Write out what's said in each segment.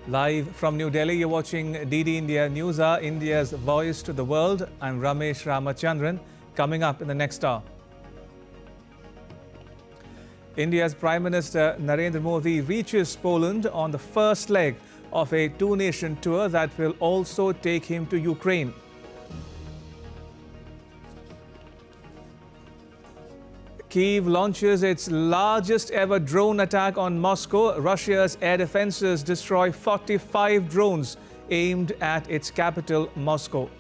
Live from New Delhi, you're watching DD India News Hour, India's voice to the world. I'm Ramesh Ramachandran. Coming up in the next hour, India's Prime Minister Narendra Modi reaches Poland on the first leg of a two-nation tour that will also take him to Ukraine. Kyiv launches its largest ever drone attack on Moscow. Russia's air defenses destroy 45 drones aimed at its capital, Moscow.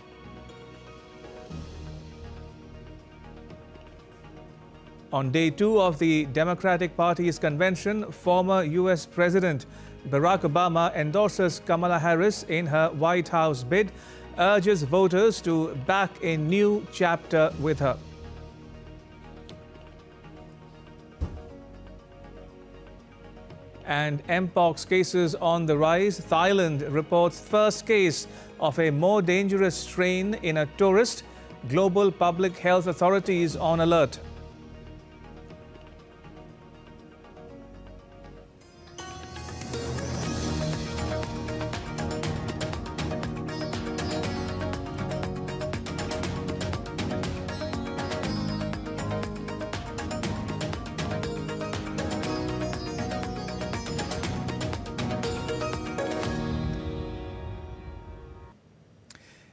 On day 2 of the Democratic Party's convention, former U.S. President Barack Obama endorses Kamala Harris in her White House bid, urges voters to back a new chapter with her. And mpox cases on the rise. Thailand reports first case of a more dangerous strain in a tourist. Global public health authorities on alert.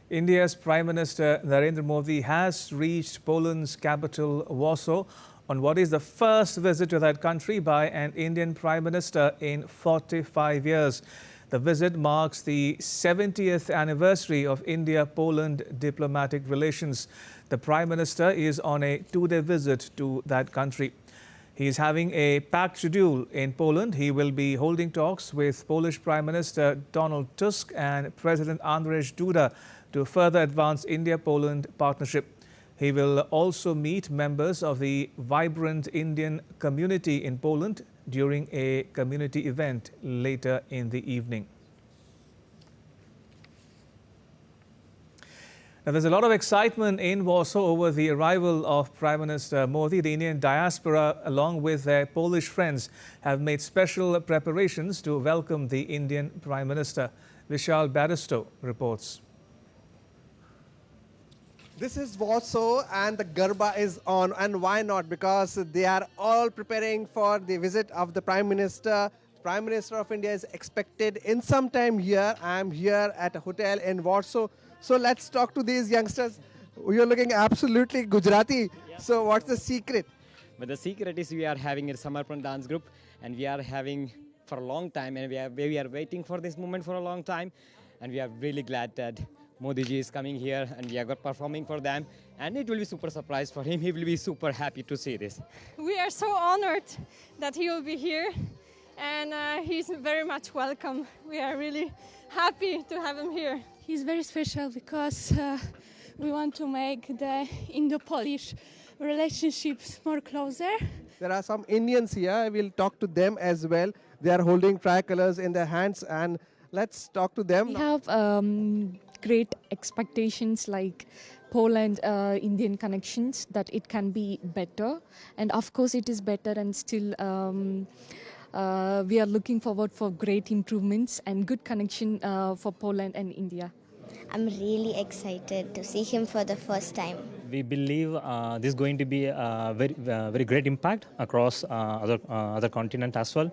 India's Prime Minister Narendra Modi has reached Poland's capital, Warsaw, on what is the first visit to that country by an Indian Prime Minister in 45 years. The visit marks the 70th anniversary of India-Poland diplomatic relations. The Prime Minister is on a two-day visit to that country. He is having a packed schedule in Poland. He will be holding talks with Polish Prime Minister Donald Tusk and President Andrzej Duda to further advance India-Poland partnership. He will also meet members of the vibrant Indian community in Poland during a community event later in the evening. Now, there's a lot of excitement in Warsaw over the arrival of Prime Minister Modi. The Indian diaspora, along with their Polish friends, have made special preparations to welcome the Indian Prime Minister. Vishal Baristow reports. This is Warsaw and the Garba is on, and why not? Because they are all preparing for the visit of the Prime Minister. Prime Minister of India is expected in some time here. I am here at a hotel in Warsaw. So let's talk to these youngsters. You're looking absolutely Gujarati. Yeah. So what's the secret? But the secret is we are having a Samarpan dance group, and we are having for a long time, and we are waiting for this moment for a long time, and we are really glad that Modi ji is coming here and we are performing for them, and it will be super surprise for him. He will be super happy to see this. We are so honored that he will be here, and he's very much welcome. We are really happy to have him here. He's very special because we want to make the Indo-Polish relationships more closer. There are some Indians here. We'll talk to them as well. They are holding tricolors in their hands, and let's talk to them. We have great expectations like Poland-Indian connections, that it can be better. And of course it is better, and still we are looking forward for great improvements and good connection for Poland and India. I'm really excited to see him for the first time. We believe this is going to be a very great impact across other continent as well.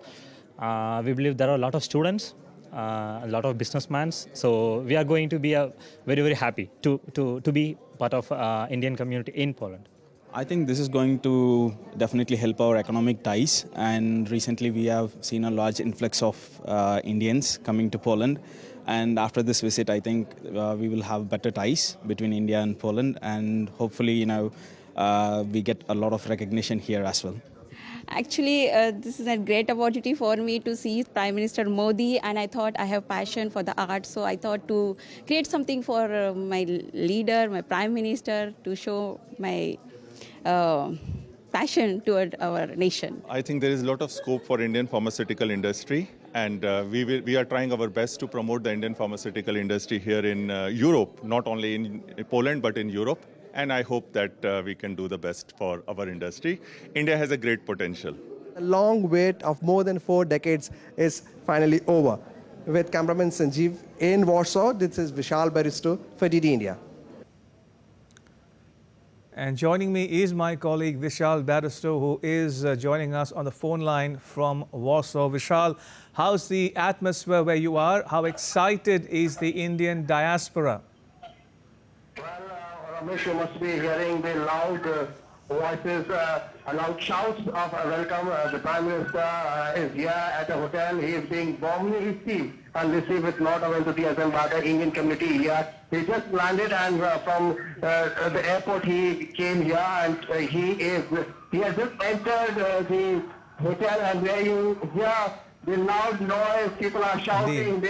We believe there are a lot of students, a lot of businessmen, so we are going to be very happy to be part of Indian community in Poland. I think this is going to definitely help our economic ties, and recently we have seen a large influx of Indians coming to Poland, and after this visit I think we will have better ties between India and Poland, and hopefully we get a lot of recognition here as well. Actually, this is a great opportunity for me to see Prime Minister Modi, and I thought I have passion for the art, so I thought to create something for my leader, my Prime Minister, to show my passion toward our nation. I think there is a lot of scope for Indian pharmaceutical industry, and we are trying our best to promote the Indian pharmaceutical industry here in Europe, not only in Poland but in Europe. And I hope that we can do the best for our industry. India has a great potential. A long wait of more than 4 decades is finally over. with cameraman Sanjeev in Warsaw. This is Vishal Baristo for DD India. And joining me is my colleague Vishal Baristo, who is joining us on the phone line from Warsaw. Vishal, how's the atmosphere where you are? How excited is the Indian diaspora? Well, Ramesh, you must be hearing the loud voices, loud shouts of welcome. The Prime Minister is here at a hotel. He is being warmly received and received with a lot of enthusiasm by the Indian community here. He just landed, and from the airport he came here, and he has just entered the hotel, and where you hear the loud noise, people are shouting.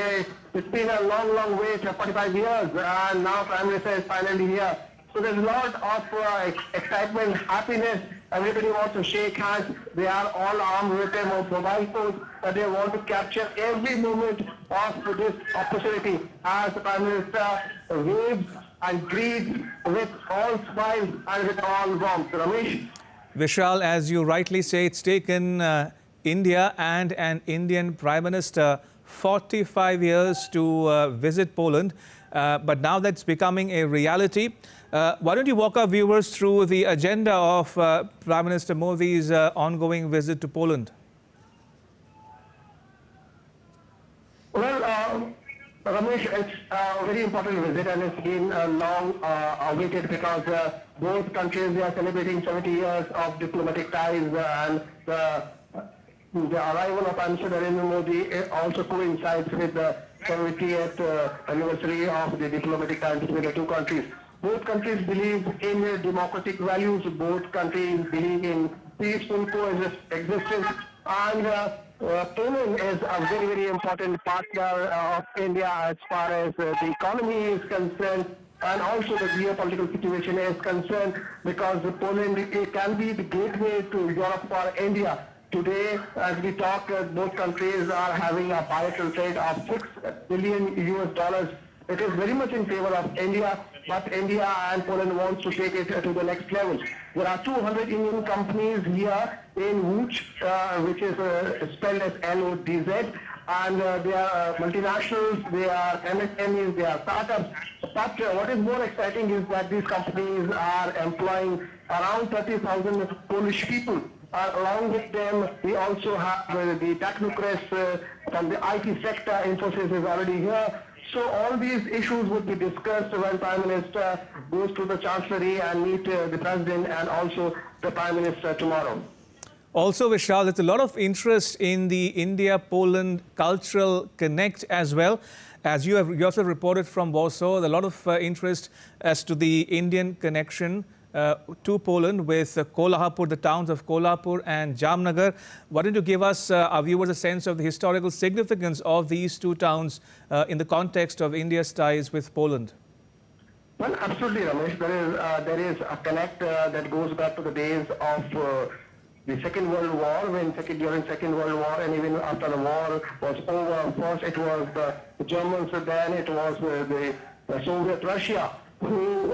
It's been a long, long wait, 45 years, and now Prime Minister is finally here. So there's a lot of excitement, happiness. Everybody wants to shake hands. They are all armed with their mobile phones, and they want to capture every moment of this opportunity as the Prime Minister waves and greets with all smiles and with all warmth. Ramesh? Vishal, as you rightly say, it's taken India and an Indian Prime Minister 45 years to visit Poland, but now that's becoming a reality. Why don't you walk our viewers through the agenda of Prime Minister Modi's ongoing visit to Poland? Well, Ramesh, it's a very important visit, and it's been long awaited because both countries are celebrating 70 years of diplomatic ties, and the arrival of Prime Minister Narendra Modi also coincides with the 70th anniversary of the diplomatic ties between the two countries. Both countries believe in democratic values. Both countries believe in peaceful coexistence. And Poland is a very, very important partner of India as far as the economy is concerned, and also the geopolitical situation is concerned, because Poland can be the gateway to Europe for India. Today, as we talk, both countries are having a bilateral trade of $6 billion US. It is very much in favor of India, but India and Poland wants to take it to the next level. There are 200 Indian companies here in Łódź, which is spelled as LODZ, and they are multinationals, they are MSMEs, they are startups. But what is more exciting is that these companies are employing around 30,000 Polish people. Along with them, we also have the technocrats from the IT sector. Infosys is already here. So all these issues would be discussed when Prime Minister goes to the Chancellery and meet the President and also the Prime Minister tomorrow. Also, Vishal, there's a lot of interest in the India-Poland cultural connect as well. As you also reported from Warsaw, a lot of interest as to the Indian connection to Poland with Kolhapur, the towns of Kolhapur and Jamnagar. Why don't you give us, our viewers, a sense of the historical significance of these two towns in the context of India's ties with Poland? Well, absolutely, Ramesh. There is a connect that goes back to the days of the Second World War, during Second World War, and even after the war was over. First it was the Germans, then it was the Soviet Russia who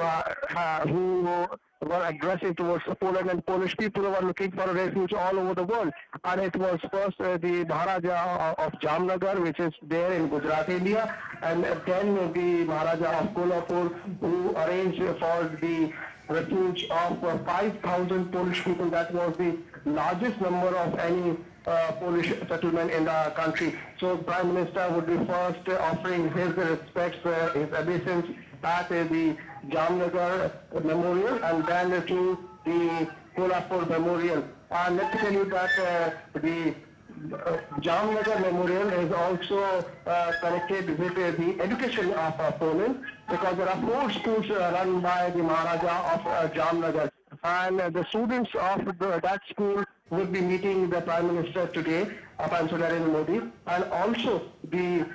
were aggressive towards Poland, and Polish people were looking for refuge all over the world. And it was first the Maharaja of Jamnagar, which is there in Gujarat, India, and then the Maharaja of Kolhapur, who arranged for the refuge of 5,000 Polish people. That was the largest number of any Polish settlement in the country. So Prime Minister would be first offering his respects, his obeisance at the Jamnagar Memorial, and then to the Kolhapur Memorial. And let me tell you that the Jamnagar Memorial is also connected with the education of Poland, because there are 4 schools run by the Maharaja of Jamnagar. And the students of that school will be meeting the Prime Minister today, Prime Minister Narendra Modi, and also the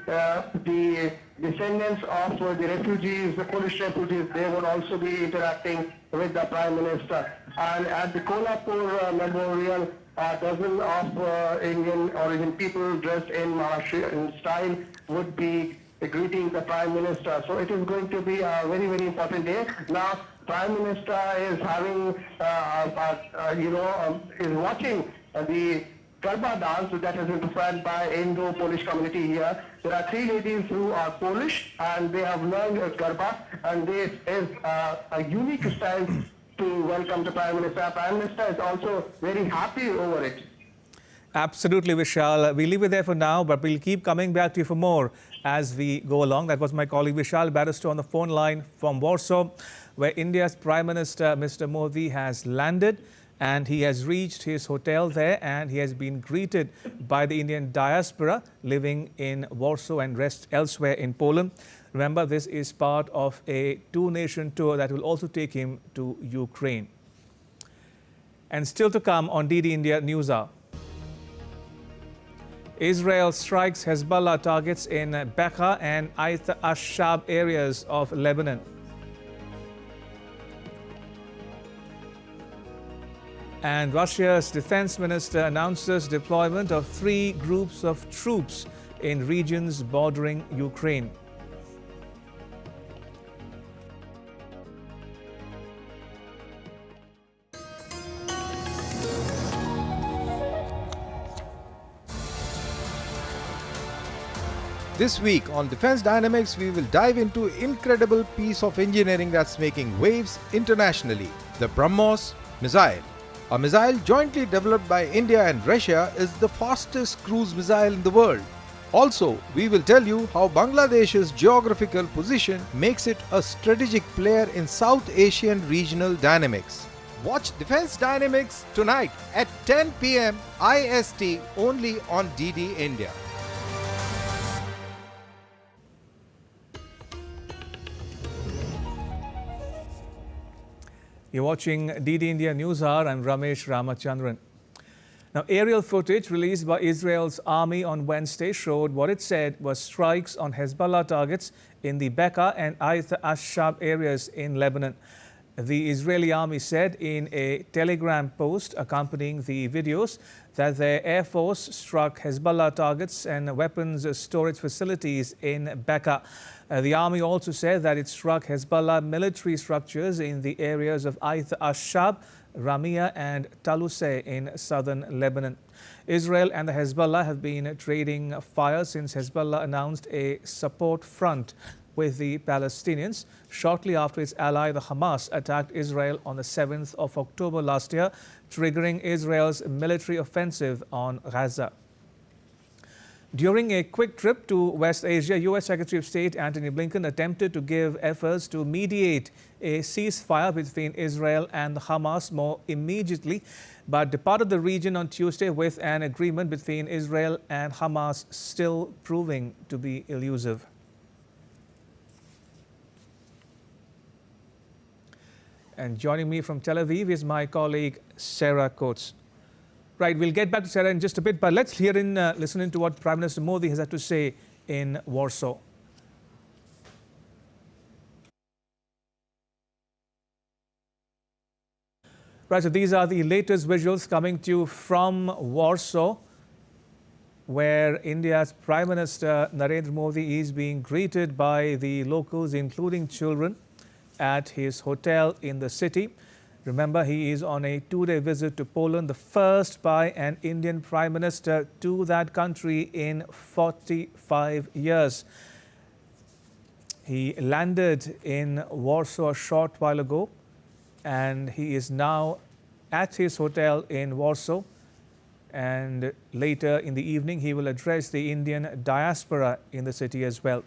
descendants of the refugees, the Polish refugees, they will also be interacting with the Prime Minister. And at the Kolhapur Memorial, a dozen of Indian origin people dressed in Maharashtrian style would be greeting the Prime Minister. So it is going to be a very, very important day. Now, Prime Minister is having, is watching the Garba dance that has been performed by Indo-Polish community here. There are 3 ladies who are Polish and they have learned Garba, and this is a unique style to welcome the Prime Minister. Prime Minister is also very happy over it. Absolutely, Vishal. We leave it there for now, but we'll keep coming back to you for more as we go along. That was my colleague Vishal Barrister on the phone line from Warsaw, where India's Prime Minister, Mr. Modi, has landed. And he has reached his hotel there, and he has been greeted by the Indian diaspora living in Warsaw and rest elsewhere in Poland. Remember, this is part of a 2-nation tour that will also take him to Ukraine. And still to come on DD India News Hour. Israel strikes Hezbollah targets in Bekaa and Ait Ashab areas of Lebanon. And Russia's defense minister announces deployment of 3 groups of troops in regions bordering Ukraine. This week on Defense Dynamics, we will dive into incredible piece of engineering that's making waves internationally, the BrahMos missile. A missile jointly developed by India and Russia is the fastest cruise missile in the world. Also, we will tell you how Bangladesh's geographical position makes it a strategic player in South Asian regional dynamics. Watch Defense Dynamics tonight at 10 p.m. IST only on DD India. You're watching DD India News Hour. I'm Ramesh Ramachandran. Now, aerial footage released by Israel's army on Wednesday showed what it said was strikes on Hezbollah targets in the Bekaa and Ait Ashab areas in Lebanon. The Israeli army said in a telegram post accompanying the videos that their air force struck Hezbollah targets and weapons storage facilities in Bekaa. The army also said that it struck Hezbollah military structures in the areas of Ait Ashab, Ramia and Taluseh in southern Lebanon. Israel and the Hezbollah have been trading fire since Hezbollah announced a support front with the Palestinians shortly after its ally, the Hamas, attacked Israel on the 7th of October last year, triggering Israel's military offensive on Gaza. During a quick trip to West Asia, U.S. Secretary of State Antony Blinken attempted to give efforts to mediate a ceasefire between Israel and Hamas more immediately, but departed the region on Tuesday with an agreement between Israel and Hamas still proving to be elusive. And joining me from Tel Aviv is my colleague Sarah Coates. Right, we'll get back to Sarah in just a bit, but let's listen in to what Prime Minister Modi has had to say in Warsaw. Right, so these are the latest visuals coming to you from Warsaw, where India's Prime Minister Narendra Modi is being greeted by the locals, including children, at his hotel in the city. Remember, he is on a 2-day visit to Poland, the first by an Indian Prime Minister to that country in 45 years. He landed in Warsaw a short while ago, and he is now at his hotel in Warsaw. And later in the evening, he will address the Indian diaspora in the city as well.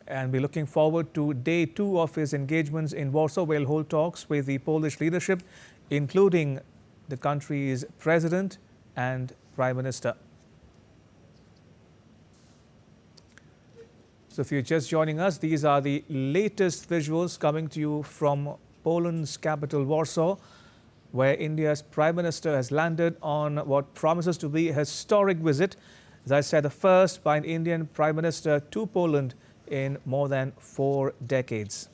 And we're looking forward to day 2 of his engagements in Warsaw, where he'll hold talks with the Polish leadership, including the country's president and prime minister. So if you're just joining us, these are the latest visuals coming to you from Poland's capital, Warsaw, where India's prime minister has landed on what promises to be a historic visit. As I said, the first by an Indian prime minister to Poland in more than 4 decades.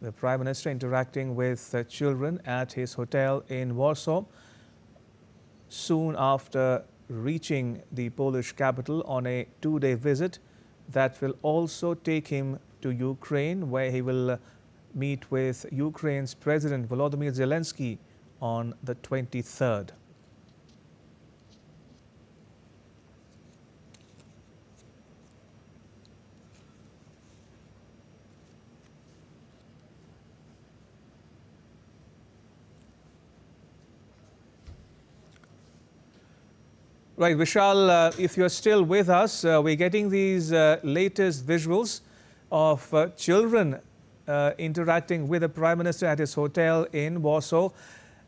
The Prime Minister interacting with children at his hotel in Warsaw soon after reaching the Polish capital on a two-day visit that will also take him to Ukraine, where he will meet with Ukraine's President Volodymyr Zelensky on the 23rd. Right, Vishal, if you're still with us, we're getting these latest visuals of children interacting with the Prime Minister at his hotel in Warsaw.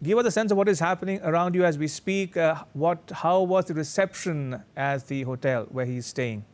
Give us a sense of what is happening around you as we speak. How was the reception at the hotel where he's staying?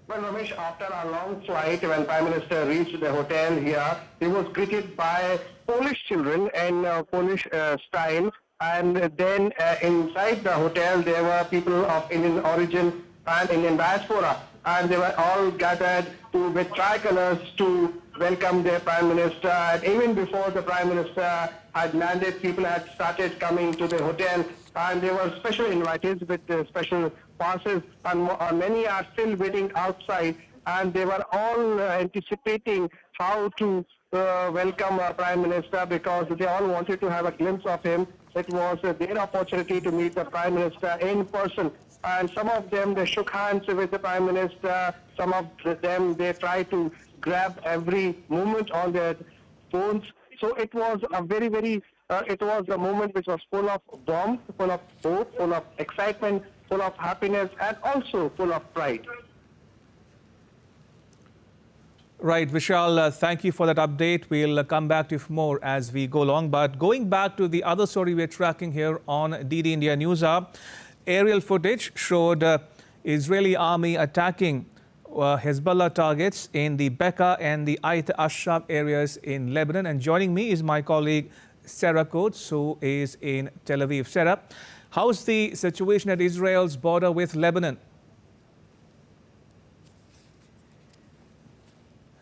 Well, Ramesh, after a long flight, when Prime Minister reached the hotel here, he was greeted by Polish children in Polish style. And then inside the hotel, there were people of Indian origin and Indian diaspora. And they were all gathered with tricolors to welcome their Prime Minister. And even before the Prime Minister had landed, people had started coming to the hotel. And there were special invitees with special passes. And many are still waiting outside. And they were all anticipating how to welcome our Prime Minister, because they all wanted to have a glimpse of him. It was their opportunity to meet the Prime Minister in person. And some of them, they shook hands with the Prime Minister. Some of them, they tried to grab every moment on their phones. So it was a it was a moment which was full of warmth, full of hope, full of excitement, full of happiness, and also full of pride. Right, Vishal, thank you for that update. We'll come back to you for more as we go along. But going back to the other story we're tracking here on DD India News Hour, aerial footage showed Israeli army attacking Hezbollah targets in the Bekaa and the Ait Ashraf areas in Lebanon. And joining me is my colleague Sarah Coates, who is in Tel Aviv. Sarah, how's the situation at Israel's border with Lebanon?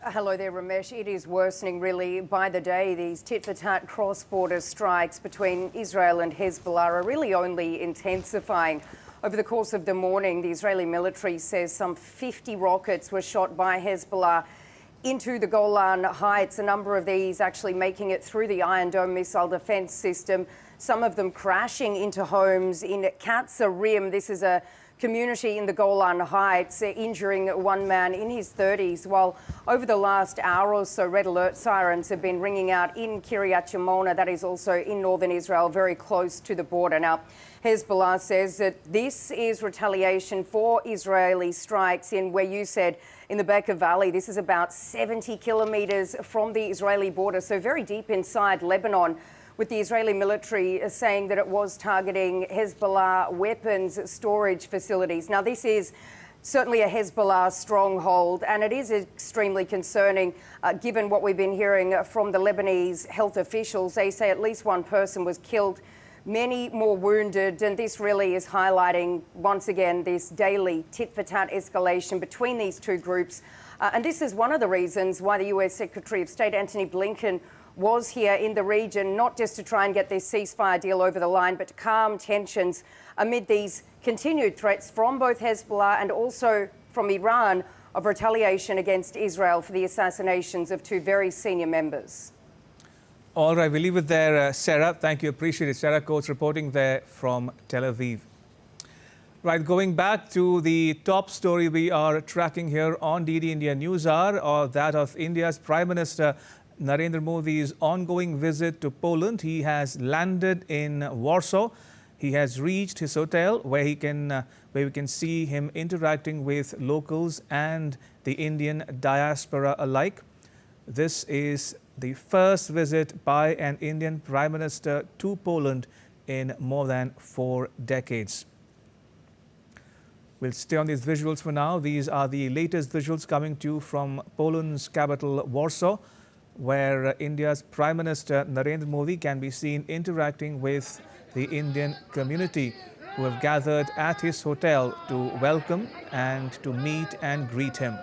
Hello there, Ramesh. It is worsening really by the day. These tit-for-tat cross-border strikes between Israel and Hezbollah are really only intensifying. Over the course of the morning, the Israeli military says some 50 rockets were shot by Hezbollah into the Golan Heights, a number of these actually making it through the Iron Dome missile defense system, some of them crashing into homes in Katzarim. This is a community in the Golan Heights, injuring one man in his 30s, while over the last hour or so, red alert sirens have been ringing out in Kiryat Shimona, that is also in northern Israel, very close to the border. Now, Hezbollah says that this is retaliation for Israeli strikes in where you said in the Bekaa Valley. This is about 70 kilometres from the Israeli border, so very deep inside Lebanon, with the Israeli military saying that it was targeting Hezbollah weapons storage facilities. Now, this is certainly a Hezbollah stronghold, and it is extremely concerning given what we've been hearing from the Lebanese health officials. They say at least one person was killed, many more wounded, and this really is highlighting once again this daily tit-for-tat escalation between these two groups. And this is one of the reasons why the US Secretary of State Antony Blinken was here in the region, not just to try and get this ceasefire deal over the line, but to calm tensions amid these continued threats from both Hezbollah and also from Iran of retaliation against Israel for the assassinations of two very senior members. All right, we'll leave it there, Sarah. Thank you. Appreciate it. Sarah Coates reporting there from Tel Aviv. Right, going back to the top story we are tracking here on DD India News Hour, or that of India's Prime Minister Narendra Modi's ongoing visit to Poland. He has landed in Warsaw. He has reached his hotel where we can see him interacting with locals and the Indian diaspora alike. This is the first visit by an Indian Prime Minister to Poland in more than 4 decades. We'll stay on these visuals for now. These are the latest visuals coming to you from Poland's capital, Warsaw, where India's Prime Minister Narendra Modi can be seen interacting with the Indian community who have gathered at his hotel to welcome and to meet and greet him.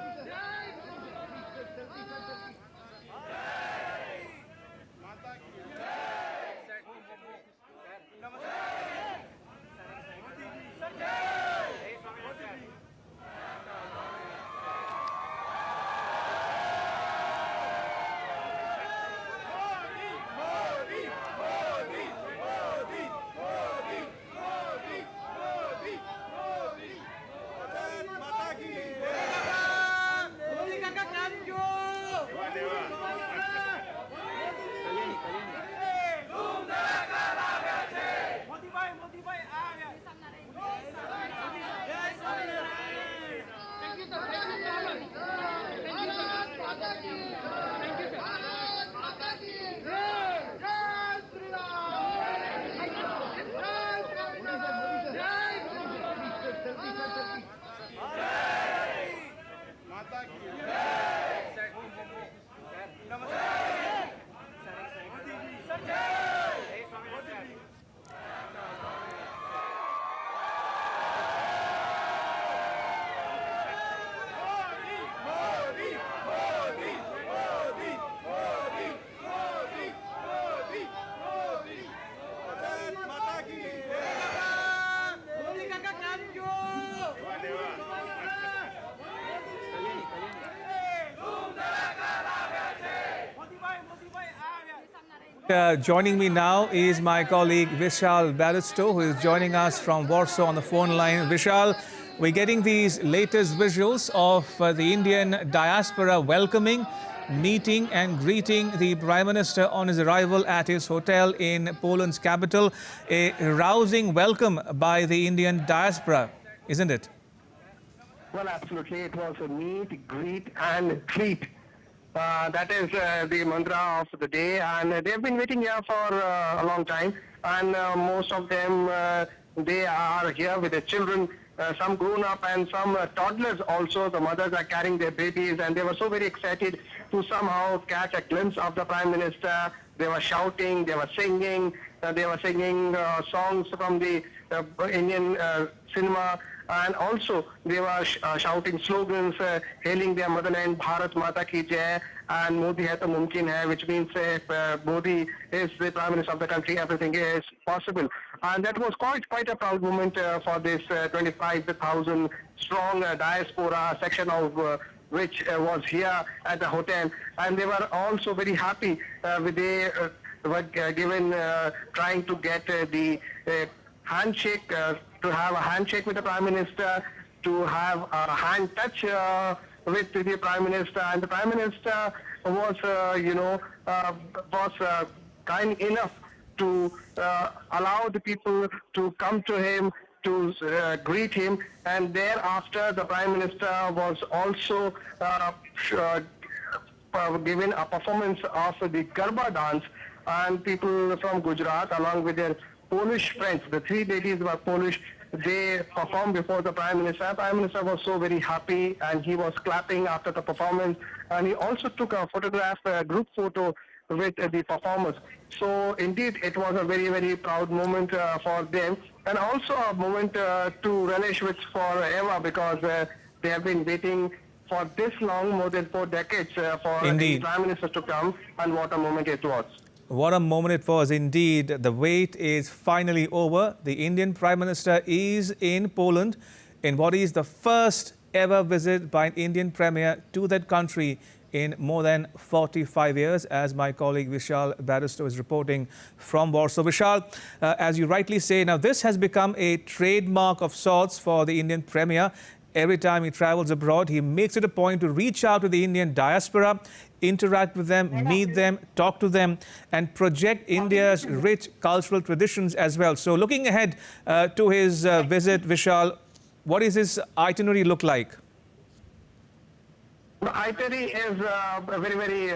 Joining me now is my colleague Vishal Baristo, who is joining us from Warsaw on the phone line. Vishal, we're getting these latest visuals of the Indian diaspora welcoming, meeting and greeting the Prime Minister on his arrival at his hotel in Poland's capital. A rousing welcome by the Indian diaspora, isn't it? Well, absolutely. It was a meet, greet and treat. That is the mantra of the day, and they've been waiting here for a long time, and most of them, they are here with their children, some grown up and some toddlers also. The mothers are carrying their babies, and they were so very excited to somehow catch a glimpse of the Prime Minister. They were shouting, they were singing songs from the Indian cinema. And also, they were shouting slogans, hailing their motherland, Bharat Mata Ki Jai, and Modi Hai To Mumkin Hai, which means Modi is the Prime Minister of the country, everything is possible. And that was quite a proud moment for this 25,000 strong diaspora section of which was here at the hotel. And they were also very happy with the were given trying to get the handshake, to have a handshake with the Prime Minister, to have a hand touch with the Prime Minister. And the Prime Minister was, kind enough to allow the people to come to him, to greet him. And thereafter, the Prime Minister was also given a performance of the Garba dance. And people from Gujarat, along with their Polish friends, the three ladies were Polish, they performed before the Prime Minister. The Prime Minister was so very happy, and he was clapping after the performance. And he also took a photograph, a group photo with the performers. So indeed, it was a very, very proud moment for them, and also a moment to relish with forever, because they have been waiting for this long, more than 4 decades, for the Prime Minister to come, and what a moment it was. What a moment it was indeed. The wait is finally over. The Indian Prime Minister is in Poland in what is the first ever visit by an Indian Premier to that country in more than 45 years, as my colleague Vishal Baristo is reporting from Warsaw. Vishal, as you rightly say, now this has become a trademark of sorts for the Indian Premier. Every time he travels abroad, he makes it a point to reach out to the Indian diaspora, interact with them, meet them, talk to them, and project India's rich cultural traditions as well. So looking ahead to his visit, Vishal, what does his itinerary look like? The itinerary is very, very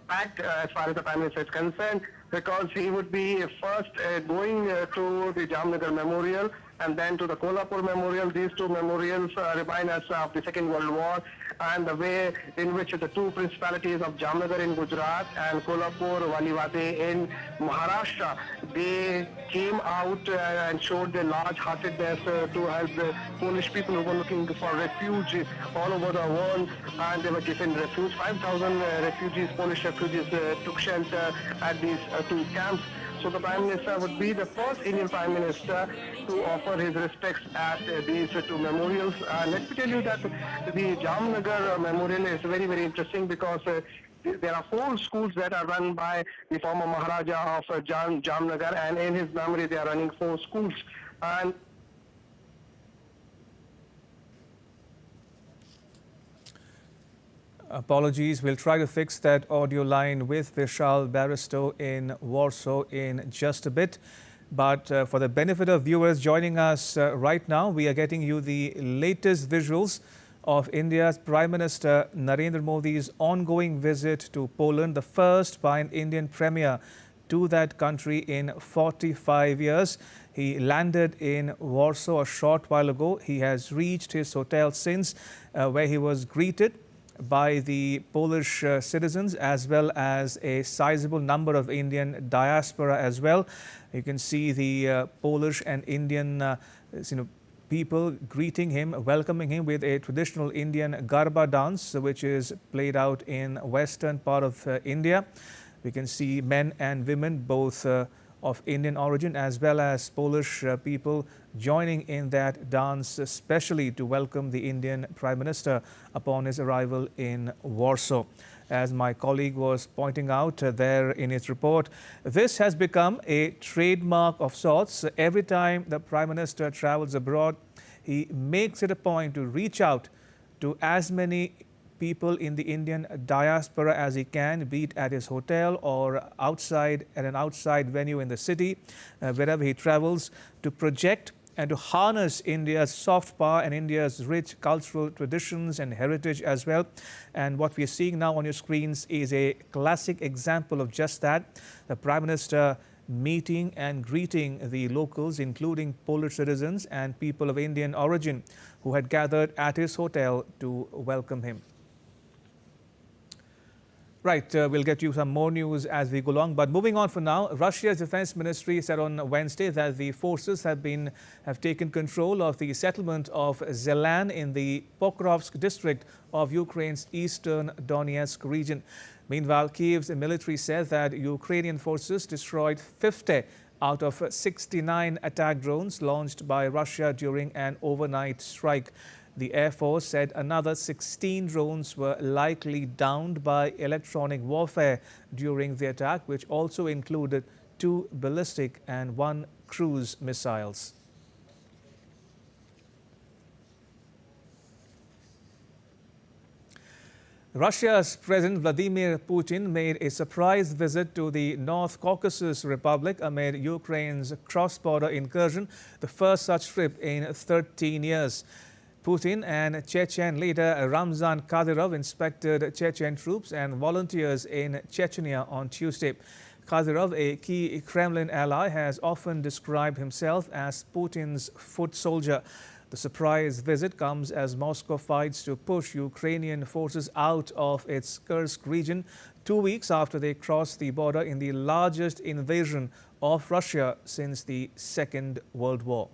packed as far as the Prime Minister is concerned, because he would be first going to the Jamnagar Memorial and then to the Kolhapur Memorial. These two memorials remind us of the Second World War, and the way in which the two principalities of Jamnagar in Gujarat and Kolhapur, Valivate in Maharashtra, they came out and showed their large-heartedness to help the Polish people who were looking for refuge all over the world, and they were given refuge. 5,000 refugees, Polish refugees, took shelter at these two camps. So the Prime Minister would be the first Indian Prime Minister to offer his respects at these two memorials. Let me tell you that the Jamnagar Memorial is very, very interesting, because there are 4 schools that are run by the former Maharaja of Jamnagar, and in his memory they are running 4 schools. And apologies, we'll try to fix that audio line with Vishal Baristo in Warsaw in just a bit. But for the benefit of viewers joining us right now, we are getting you the latest visuals of India's Prime Minister Narendra Modi's ongoing visit to Poland, the first by an Indian Premier to that country in 45 years. He landed in Warsaw a short while ago. He has reached his hotel since, where he was greeted by the Polish citizens, as well as a sizable number of Indian diaspora as well. You can see the Polish and Indian people greeting him, welcoming him with a traditional Indian Garba dance, which is played out in western part of India. We can see men and women, both of Indian origin as well as Polish people, joining in that dance, especially to welcome the Indian Prime Minister upon his arrival in Warsaw. as my colleague was pointing out there in his report. This has become a trademark of sorts. Every time the Prime Minister travels abroad, he makes it a point to reach out to as many people in the Indian diaspora as he can, be it at his hotel or outside at an outside venue in the city, wherever he travels, to project and to harness India's soft power and India's rich cultural traditions and heritage as well. And what we are seeing now on your screens is a classic example of just that. The Prime Minister meeting and greeting the locals, including Polish citizens and people of Indian origin who had gathered at his hotel to welcome him. Right, we'll get you some more news as we go along. But moving on for now, Russia's defense ministry said on Wednesday that the forces have taken control of the settlement of Zelan in the Pokrovsk district of Ukraine's eastern Donetsk region. Meanwhile, Kyiv's military said that Ukrainian forces destroyed 50 out of 69 attack drones launched by Russia during an overnight strike. The Air Force said another 16 drones were likely downed by electronic warfare during the attack, which also included 2 ballistic and 1 cruise missiles. Russia's President Vladimir Putin made a surprise visit to the North Caucasus Republic amid Ukraine's cross-border incursion, the first such trip in 13 years. Putin and Chechen leader Ramzan Kadyrov inspected Chechen troops and volunteers in Chechnya on Tuesday. Kadyrov, a key Kremlin ally, has often described himself as Putin's foot soldier. The surprise visit comes as Moscow fights to push Ukrainian forces out of its Kursk region 2 weeks after they crossed the border in the largest invasion of Russia since the Second World War.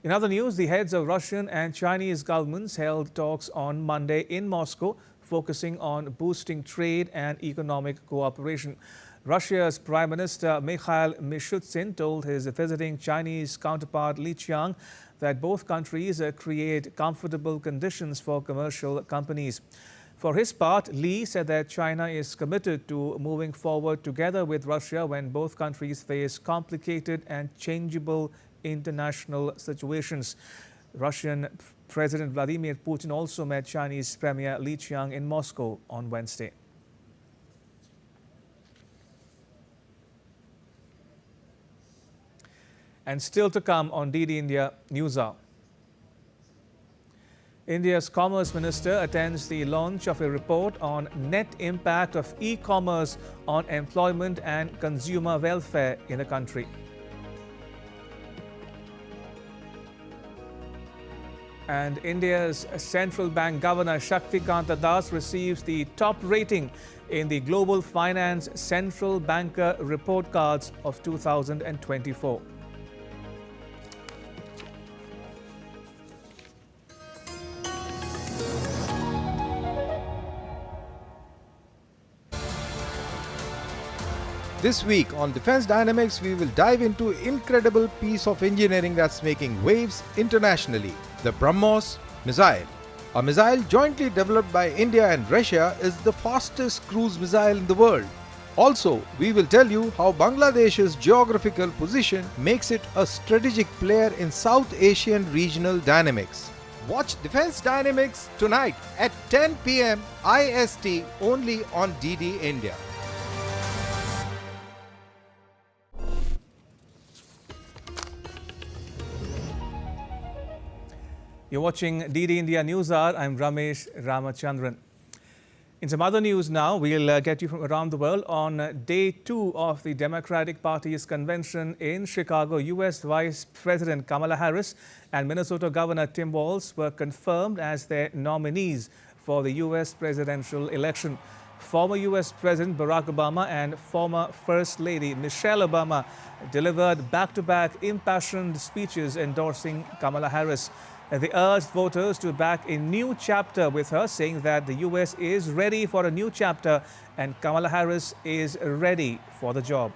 In other news, the heads of Russian and Chinese governments held talks on Monday in Moscow, focusing on boosting trade and economic cooperation. Russia's Prime Minister Mikhail Mishustin told his visiting Chinese counterpart Li Qiang that both countries create comfortable conditions for commercial companies. For his part, Li said that China is committed to moving forward together with Russia when both countries face complicated and changeable international situations. Russian President Vladimir Putin also met Chinese Premier Li Qiang in Moscow on Wednesday. And still to come on DD India News Hour. India's Commerce Minister attends the launch of a report on net impact of e-commerce on employment and consumer welfare in the country. And India's central bank governor Shaktikanta Das receives the top rating in the Global Finance Central Banker Report Cards of 2024. This week on Defense Dynamics, we will dive into incredible piece of engineering that's making waves internationally, the BrahMos missile. A missile jointly developed by India and Russia is the fastest cruise missile in the world. Also, we will tell you how Bangladesh's geographical position makes it a strategic player in South Asian regional dynamics. Watch Defense Dynamics tonight at 10 p.m. IST only on DD India. You're watching DD India News Hour. I'm Ramesh Ramachandran. In some other news now, we'll get you from around the world. On day 2 of the Democratic Party's convention in Chicago, U.S. Vice President Kamala Harris and Minnesota Governor Tim Walz were confirmed as their nominees for the U.S. presidential election. Former U.S. President Barack Obama and former First Lady Michelle Obama delivered back-to-back impassioned speeches endorsing Kamala Harris. They urged voters to back a new chapter with her, saying that the U.S. is ready for a new chapter and Kamala Harris is ready for the job.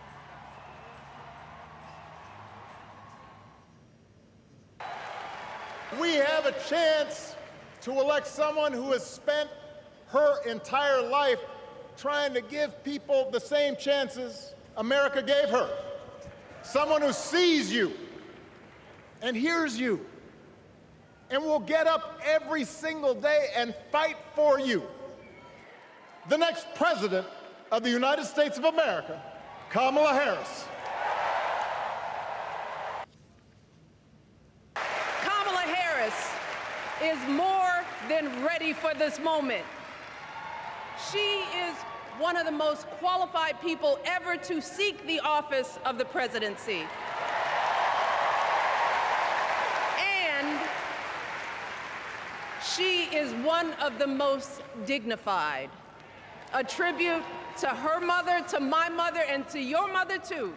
We have a chance to elect someone who has spent her entire life trying to give people the same chances America gave her. Someone who sees you and hears you and will get up every single day and fight for you. The next president of the United States of America, Kamala Harris. Kamala Harris is more than ready for this moment. She is one of the most qualified people ever to seek the office of the presidency. And she is one of the most dignified. A tribute to her mother, to my mother, and to your mother too.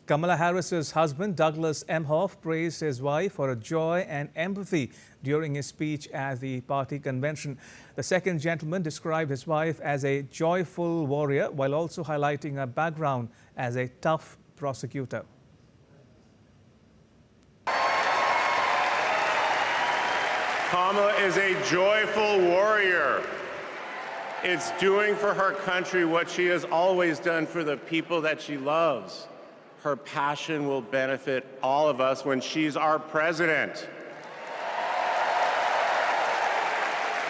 Kamala Harris's husband, Douglas Emhoff, praised his wife for her joy and empathy during his speech at the party convention. The second gentleman described his wife as a joyful warrior while also highlighting her background as a tough prosecutor. Kamala is a joyful warrior. It's doing for her country what she has always done for the people that she loves. Her passion will benefit all of us when she's our president.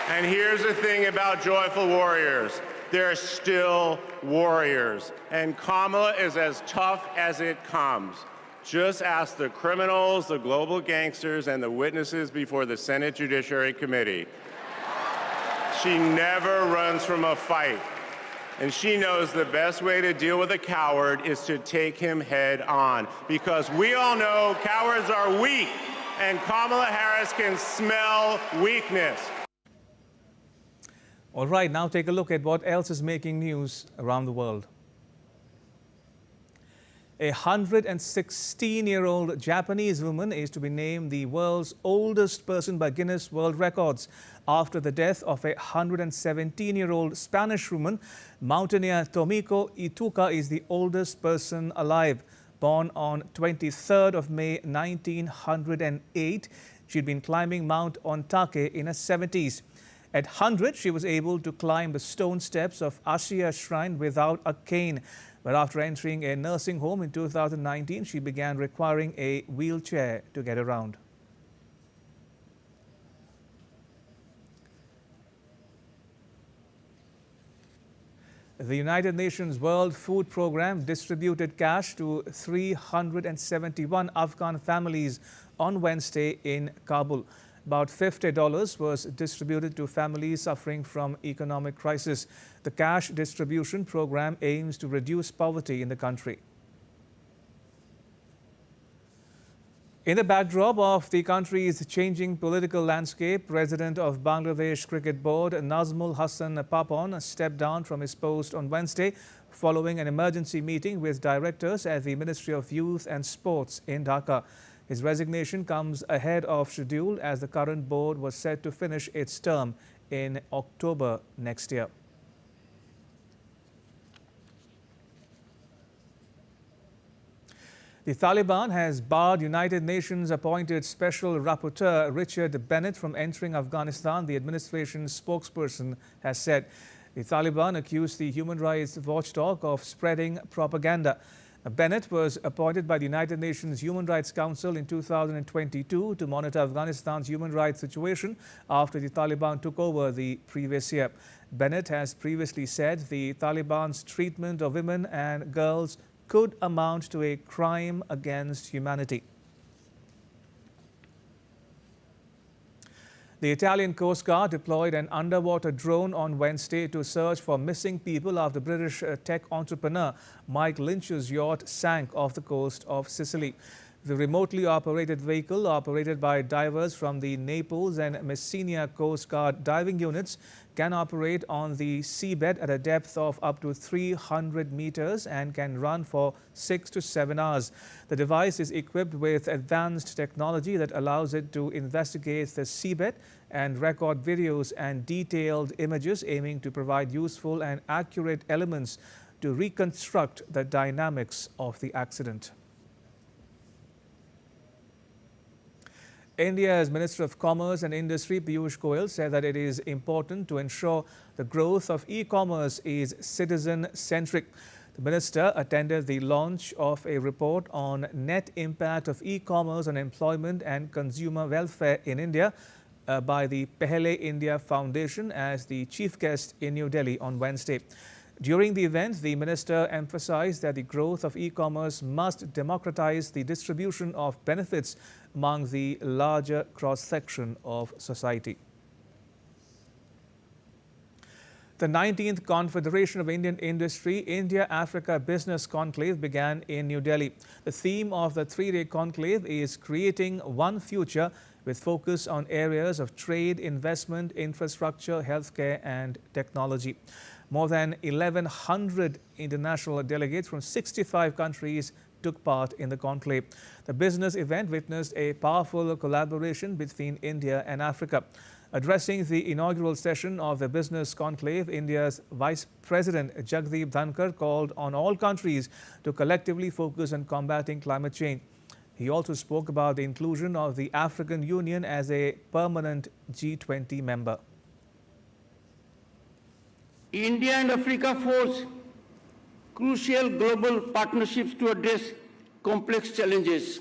And here's the thing about joyful warriors. They're still warriors. And Kamala is as tough as it comes. Just ask the criminals, the global gangsters, and the witnesses before the Senate Judiciary Committee. She never runs from a fight. And she knows the best way to deal with a coward is to take him head on. Because we all know cowards are weak, and Kamala Harris can smell weakness. All right, now take a look at what else is making news around the world. A 116-year-old Japanese woman is to be named the world's oldest person by Guinness World Records after the death of a 117-year-old Spanish woman. Mountaineer Tomiko Ituka is the oldest person alive. Born on 23rd of May 1908, she'd been climbing Mount Ontake in her 70s. At 100, she was able to climb the stone steps of Ashiya Shrine without a cane. But after entering a nursing home in 2019, she began requiring a wheelchair to get around. The United Nations World Food Programme distributed cash to 371 Afghan families on Wednesday in Kabul. About $50 was distributed to families suffering from economic crisis. The cash distribution program aims to reduce poverty in the country. In the backdrop of the country's changing political landscape, President of Bangladesh Cricket Board Nazmul Hassan Papon stepped down from his post on Wednesday following an emergency meeting with directors at the Ministry of Youth and Sports in Dhaka. His resignation comes ahead of schedule as the current board was set to finish its term in October next year. The Taliban has barred United Nations appointed Special Rapporteur Richard Bennett from entering Afghanistan, the administration's spokesperson has said. The Taliban accused the human rights watchdog of spreading propaganda. Bennett was appointed by the United Nations Human Rights Council in 2022 to monitor Afghanistan's human rights situation after the Taliban took over the previous year. Bennett has previously said the Taliban's treatment of women and girls could amount to a crime against humanity. The Italian Coast Guard deployed an underwater drone on Wednesday to search for missing people after British tech entrepreneur Mike Lynch's yacht sank off the coast of Sicily. The remotely operated vehicle, operated by divers from the Naples and Messina Coast Guard diving units, can operate on the seabed at a depth of up to 300 meters and can run for 6 to 7 hours. The device is equipped with advanced technology that allows it to investigate the seabed and record videos and detailed images, aiming to provide useful and accurate elements to reconstruct the dynamics of the accident. India's Minister of Commerce and Industry Piyush Goyal said that it is important to ensure the growth of e-commerce is citizen-centric. The minister attended the launch of a report on net impact of e-commerce on employment and consumer welfare in India by the Pehle India Foundation as the chief guest in New Delhi on Wednesday. During the event, the minister emphasized that the growth of e-commerce must democratize the distribution of benefits among the larger cross-section of society. The 19th Confederation of Indian Industry India-Africa Business Conclave began in New Delhi. The theme of the three-day conclave is Creating One Future with focus on areas of trade, investment, infrastructure, healthcare and technology. More than 1,100 international delegates from 65 countries took part in the conclave. The business event witnessed a powerful collaboration between India and Africa. Addressing the inaugural session of the business conclave, India's Vice President Jagdeep Dhankar called on all countries to collectively focus on combating climate change. He also spoke about the inclusion of the African Union as a permanent G20 member. India and Africa forge crucial global partnerships to address complex challenges.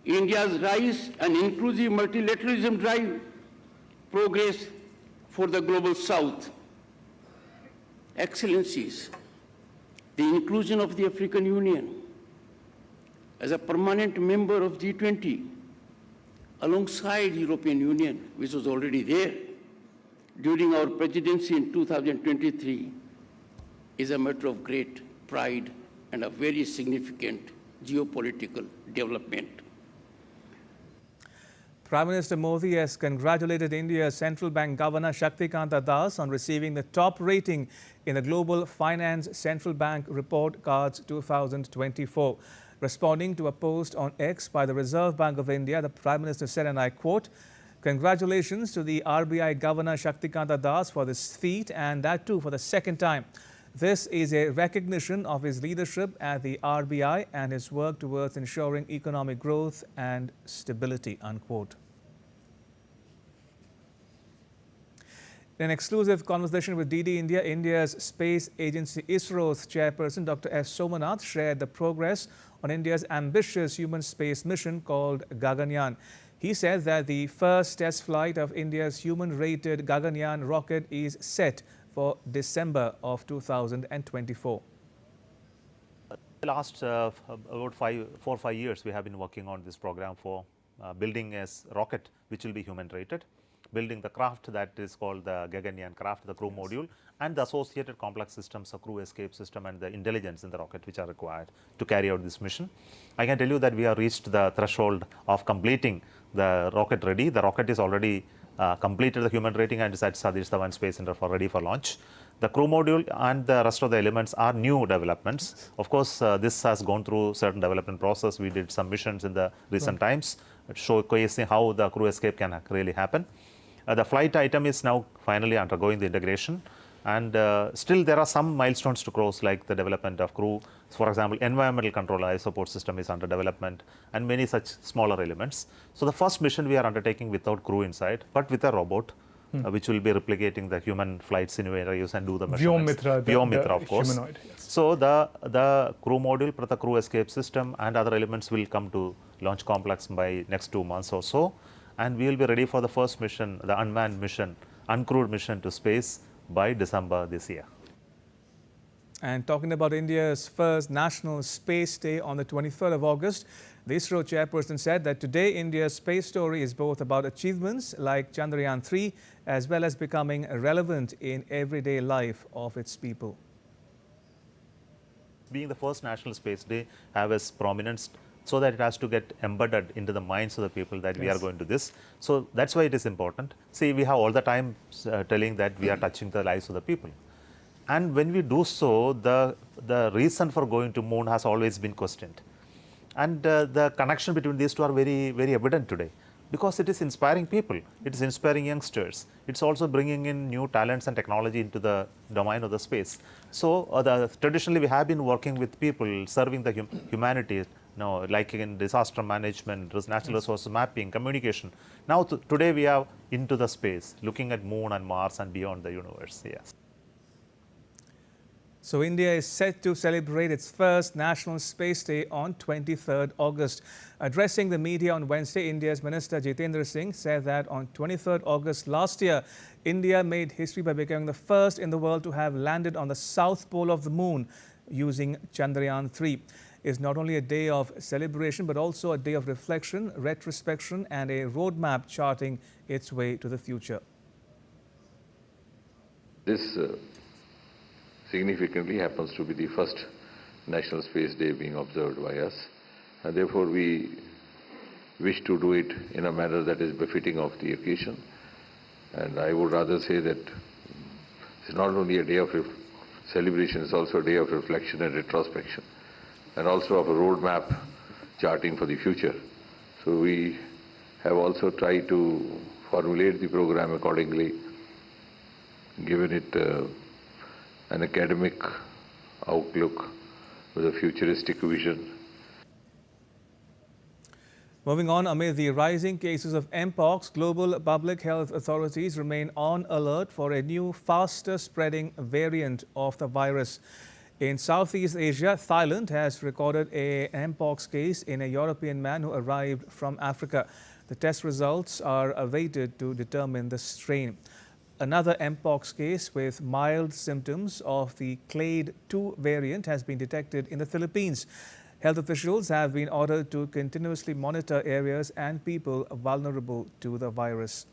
India's rise and inclusive multilateralism drive progress for the global South. Excellencies, the inclusion of the African Union as a permanent member of G20 alongside European Union, which was already there during our presidency in 2023, is a matter of great pride and a very significant geopolitical development. Prime Minister Modi has congratulated India's Central Bank Governor Shaktikanta Das on receiving the top rating in the Global Finance Central Bank Report Cards 2024. Responding to a post on X by the Reserve Bank of India, the Prime Minister said, and I quote, "Congratulations to the RBI Governor Shaktikanta Das for this feat, and that too for the second time. This is a recognition of his leadership at the RBI and his work towards ensuring economic growth and stability," unquote. In an exclusive conversation with DD India, India's space agency ISRO's chairperson Dr. S. Somanath shared the progress on India's ambitious human space mission called Gaganyaan. He said that the first test flight of India's human-rated Gaganyaan rocket is set for December of 2024. The last about 4 or 5 years, we have been working on this program for building a rocket which will be human-rated, building the craft that is called the Gaganyaan craft, the crew module, and the associated complex systems, a crew escape system and the intelligence in the rocket which are required to carry out this mission. I can tell you that we have reached the threshold of completing the rocket ready. The rocket is already completed the human rating and is at Satish Dhawan Space Center for ready for launch. The crew module and the rest of the elements are new developments. Of course, this has gone through certain development process. We did some missions in the recent times showcasing how the crew escape can really happen. The flight item is now finally undergoing the integration, and still there are some milestones to cross, like the development of crew. For example, environmental control life support system is under development and many such smaller elements. So the first mission we are undertaking without crew inside, but with a robot, which will be replicating the human flight scenarios and do the measurements. Vyomitra, of course. Humanoid, yes. So the crew module, the crew escape system and other elements will come to launch complex by next 2 months or so. And we will be ready for the first mission, the unmanned mission, uncrewed mission to space by December this year. And talking about India's first National Space Day on the 23rd of August, the ISRO chairperson said that today India's space story is both about achievements like Chandrayaan-3 as well as becoming relevant in everyday life of its people. Being the first National Space Day have its prominence, so that it has to get embedded into the minds of the people that we are going to this. So that's why it is important. See, we have all the time telling that we are touching the lives of the people. And when we do so, the reason for going to moon has always been questioned. And the connection between these two are very, very evident today, because it is inspiring people. It is inspiring youngsters. It's also bringing in new talents and technology into the domain of the space. So traditionally we have been working with people, serving the humanity like in disaster management, natural resource mapping, communication. Now today we are into the space, looking at Moon and Mars and beyond the universe. Yes. So India is set to celebrate its first National Space Day on 23rd August. Addressing the media on Wednesday, India's Minister Jitendra Singh said that on 23rd August last year, India made history by becoming the first in the world to have landed on the south pole of the moon using Chandrayaan-3. It's not only a day of celebration, but also a day of reflection, retrospection, and a roadmap charting its way to the future. This significantly happens to be the first National Space Day being observed by us, and therefore we wish to do it in a manner that is befitting of the occasion. And I would rather say that it's not only a day of celebration, it's also a day of reflection and retrospection, and also of a roadmap charting for the future. So we have also tried to formulate the program accordingly, given it an academic outlook with a futuristic vision. Moving on, amid the rising cases of mpox, global public health authorities remain on alert for a new, faster spreading variant of the virus. In Southeast Asia, Thailand has recorded an mpox case in a European man who arrived from Africa. The test results are awaited to determine the strain. Another mpox case with mild symptoms of the Clade 2 variant has been detected in the Philippines. Health officials have been ordered to continuously monitor areas and people vulnerable to the virus.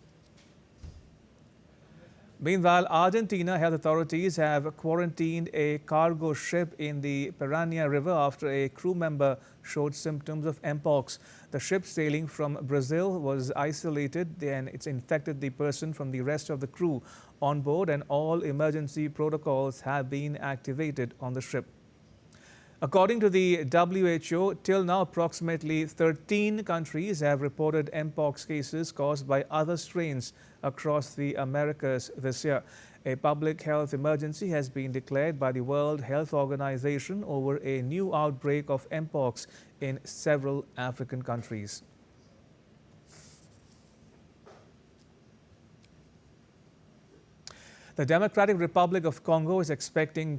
Meanwhile, Argentina health authorities have quarantined a cargo ship in the Piranha River after a crew member showed symptoms of mpox. The ship sailing from Brazil was isolated, then it's infected the person from the rest of the crew on board, and all emergency protocols have been activated on the ship. According to the WHO, till now approximately 13 countries have reported mpox cases caused by other strains across the Americas this year. A public health emergency has been declared by the World Health Organization over a new outbreak of mpox in several African countries. The Democratic Republic of Congo is expecting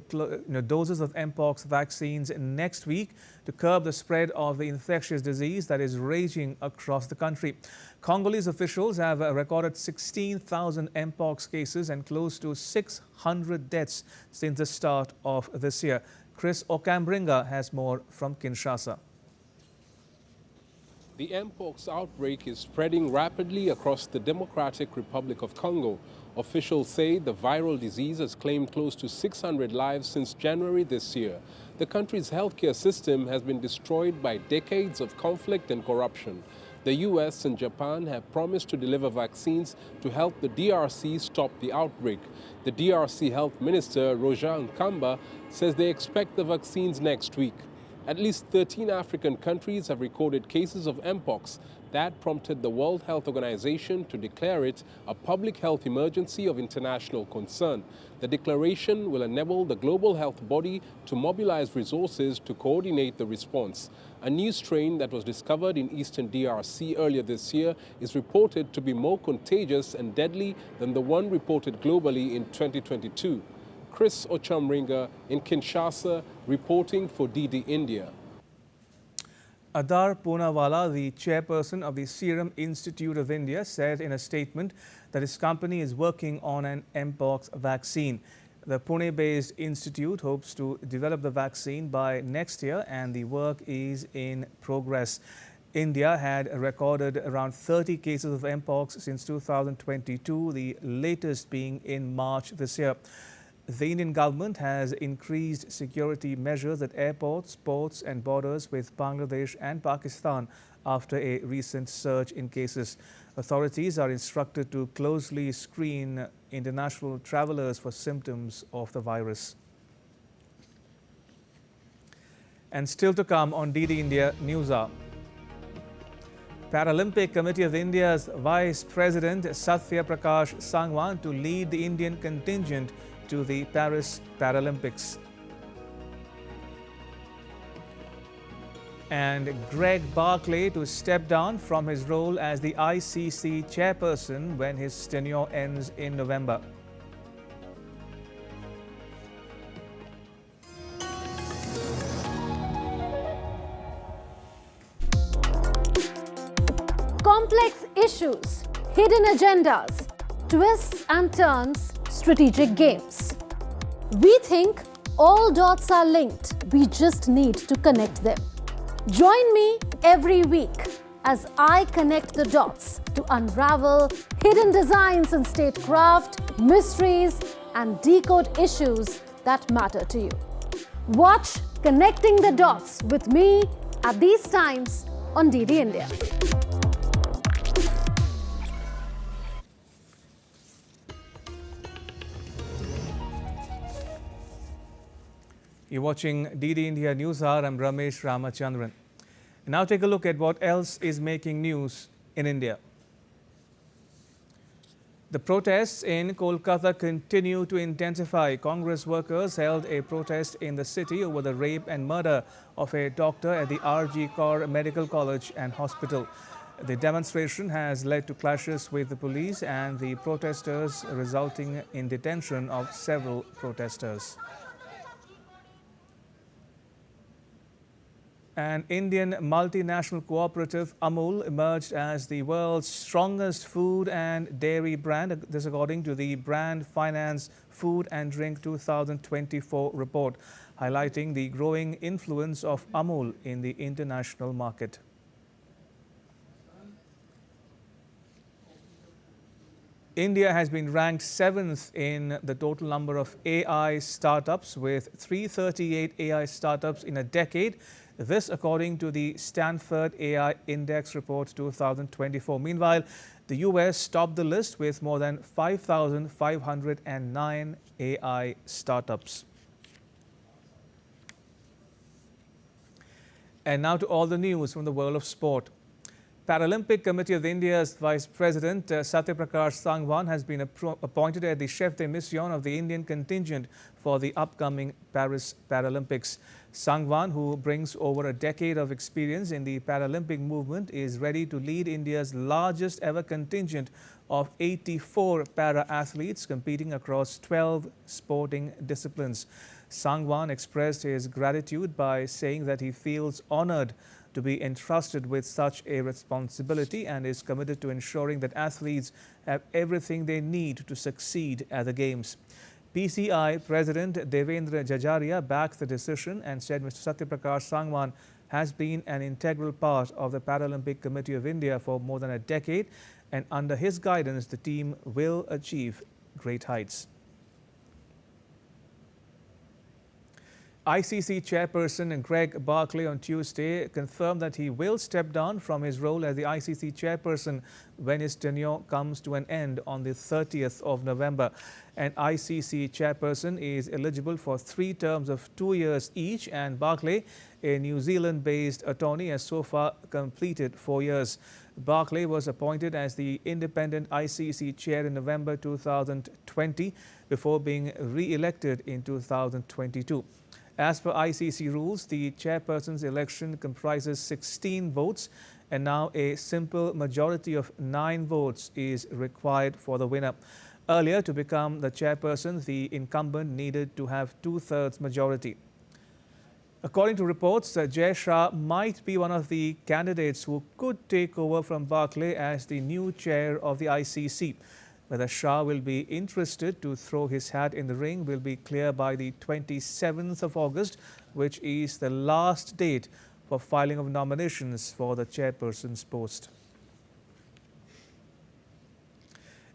doses of mpox vaccines next week to curb the spread of the infectious disease that is raging across the country. Congolese officials have recorded 16,000 mpox cases and close to 600 deaths since the start of this year. Chris Okambringa has more from Kinshasa. The mpox outbreak is spreading rapidly across the Democratic Republic of Congo. Officials say the viral disease has claimed close to 600 lives since January this year. The country's healthcare system has been destroyed by decades of conflict and corruption. The US and Japan have promised to deliver vaccines to help the DRC stop the outbreak. The DRC Health Minister, Roger Nkamba, says they expect the vaccines next week. At least 13 African countries have recorded cases of mpox. That prompted the World Health Organization to declare it a public health emergency of international concern. The declaration will enable the global health body to mobilize resources to coordinate the response. A new strain that was discovered in eastern DRC earlier this year is reported to be more contagious and deadly than the one reported globally in 2022. Chris Ochamringa in Kinshasa, reporting for DD India. Adar Poonawala, the chairperson of the Serum Institute of India, said in a statement that his company is working on an mpox vaccine. The Pune-based institute hopes to develop the vaccine by next year, and the work is in progress. India had recorded around 30 cases of mpox since 2022, the latest being in March this year. The Indian government has increased security measures at airports, ports and borders with Bangladesh and Pakistan after a recent surge in cases. Authorities are instructed to closely screen international travelers for symptoms of the virus. And still to come on DD India News Hour. Paralympic Committee of India's Vice President Satya Prakash Sangwan to lead the Indian contingent to the Paris Paralympics. And Greg Barclay to step down from his role as the ICC chairperson when his tenure ends in November. Complex issues, hidden agendas, twists and turns, strategic games. We think all dots are linked. We just need to connect them. Join me every week as I connect the dots to unravel hidden designs in statecraft, mysteries, and decode issues that matter to you. Watch Connecting the Dots with me at these times on DD India. You're watching DD India News Hour. I'm Ramesh Ramachandran. Now take a look at what else is making news in India. The protests in Kolkata continue to intensify. Congress workers held a protest in the city over the rape and murder of a doctor at the RG Kaur Medical College and Hospital. The demonstration has led to clashes with the police and the protesters, resulting in detention of several protesters. An Indian multinational cooperative, Amul, emerged as the world's strongest food and dairy brand. This according to the Brand Finance Food and Drink 2024 report, highlighting the growing influence of Amul in the international market. India has been ranked 7th in the total number of AI startups, with 338 AI startups in a decade. This according to the Stanford AI Index Report 2024. Meanwhile, the US topped the list with more than 5,509 AI startups. And now to all the news from the world of sport. Paralympic Committee of India's Vice President Satyaprakash Sangwan has been appointed as the chef de mission of the Indian contingent for the upcoming Paris Paralympics. Sangwan, who brings over a decade of experience in the Paralympic movement, is ready to lead India's largest ever contingent of 84 para-athletes competing across 12 sporting disciplines. Sangwan expressed his gratitude by saying that he feels honored to be entrusted with such a responsibility and is committed to ensuring that athletes have everything they need to succeed at the Games. PCI President Devendra Jajaria backed the decision and said Mr. Satyaprakash Sangwan has been an integral part of the Paralympic Committee of India for more than a decade, and under his guidance the team will achieve great heights. ICC chairperson Greg Barclay on Tuesday confirmed that he will step down from his role as the ICC chairperson when his tenure comes to an end on the 30th of November. An ICC chairperson is eligible for 3 terms of 2 years each, and Barclay, a New Zealand-based attorney, has so far completed 4 years. Barclay was appointed as the independent ICC chair in November 2020 before being re-elected in 2022. As per ICC rules, the chairperson's election comprises 16 votes, and now a simple majority of 9 votes is required for the winner. Earlier, to become the chairperson, the incumbent needed to have 2/3 majority. According to reports, Jay Shah might be one of the candidates who could take over from Barclay as the new chair of the ICC. Whether Shah will be interested to throw his hat in the ring will be clear by the 27th of August, which is the last date for filing of nominations for the chairperson's post.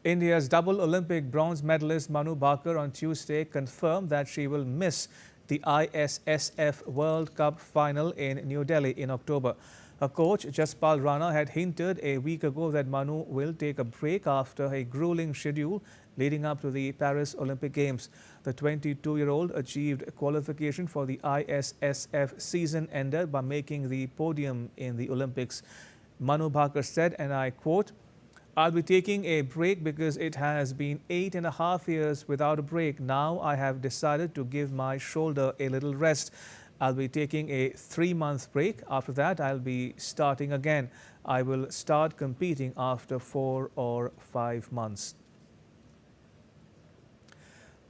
India's double Olympic bronze medalist Manu Bhaker on Tuesday confirmed that she will miss the ISSF World Cup final in New Delhi in October. Her coach, Jaspal Rana, had hinted a week ago that Manu will take a break after a grueling schedule leading up to the Paris Olympic Games. The 22-year-old achieved qualification for the ISSF season ender by making the podium in the Olympics. Manu Bhaker said, and I quote, "I'll be taking a break because it has been 8.5 years without a break. Now I have decided to give my shoulder a little rest. I'll be taking a 3-month break. After that, I'll be starting again. I will start competing after 4 or 5 months.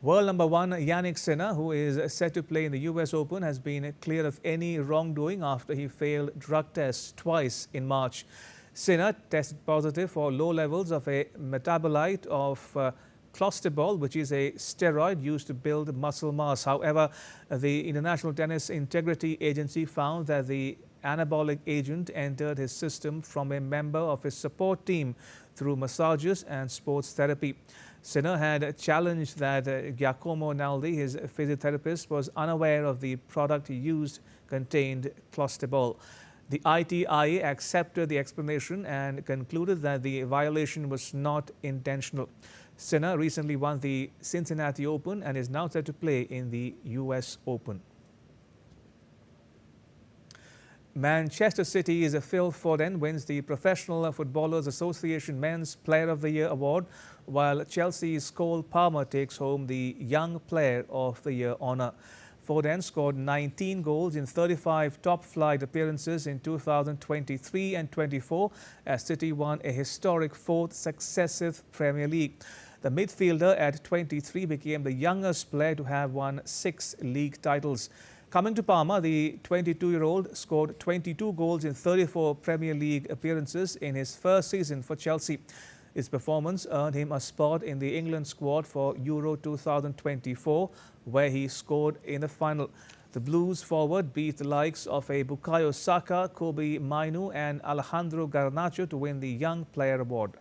World number 1 Yannick Sinner, who is set to play in the US Open, has been cleared of any wrongdoing after he failed drug tests twice in March. Sinner tested positive for low levels of a metabolite of clostebol, which is a steroid used to build muscle mass. However, the International Tennis Integrity Agency found that the anabolic agent entered his system from a member of his support team through massages and sports therapy. Sinner had challenged that Giacomo Naldi, his physiotherapist, was unaware of the product he used contained clostebol. The ITIA accepted the explanation and concluded that the violation was not intentional. Sinner recently won the Cincinnati Open and is now set to play in the US Open. Manchester City's Phil Foden wins the Professional Footballers Association Men's Player of the Year award, while Chelsea's Cole Palmer takes home the Young Player of the Year honour. Foden scored 19 goals in 35 top-flight appearances in 2023 and 24 as City won a historic 4th successive Premier League. The midfielder at 23 became the youngest player to have won 6 league titles. Coming to Palmer, the 22-year-old scored 22 goals in 34 Premier League appearances in his first season for Chelsea. His performance earned him a spot in the England squad for Euro 2024, where he scored in the final. The Blues forward beat the likes of a Bukayo Saka, Kobe Mainu and Alejandro Garnacho to win the Young Player award.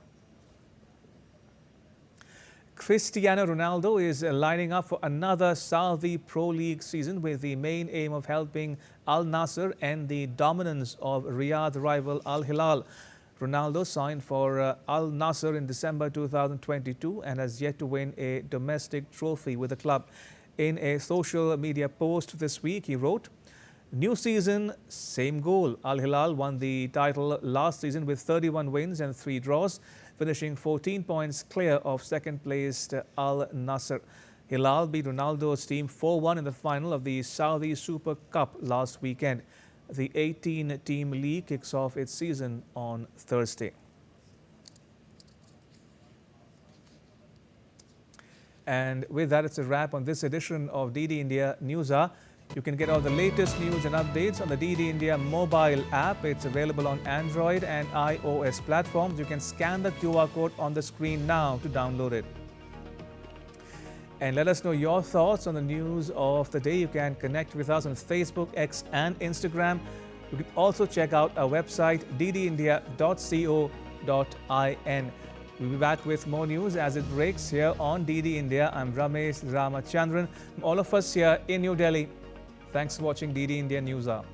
Cristiano Ronaldo is lining up for another Saudi Pro League season with the main aim of helping Al Nassr end the dominance of Riyadh rival Al Hilal. Ronaldo signed for Al Nassr in December 2022 and has yet to win a domestic trophy with the club. In a social media post this week, he wrote, "New season, same goal. Al Hilal won the title last season with 31 wins and 3 draws, finishing 14 points clear of second-placed Al Nassr. Hilal beat Ronaldo's team 4-1 in the final of the Saudi Super Cup last weekend. The 18-team league kicks off its season on Thursday." And with that, it's a wrap on this edition of DD India News Hour. You can get all the latest news and updates on the DD India mobile app. It's available on Android and iOS platforms. You can scan the QR code on the screen now to download it. And let us know your thoughts on the news of the day. You can connect with us on Facebook, X and Instagram. You can also check out our website ddindia.co.in. We'll be back with more news as it breaks here on DD India. I'm Ramesh Ramachandran. From all of us here in New Delhi, thanks for watching DD India News Hour.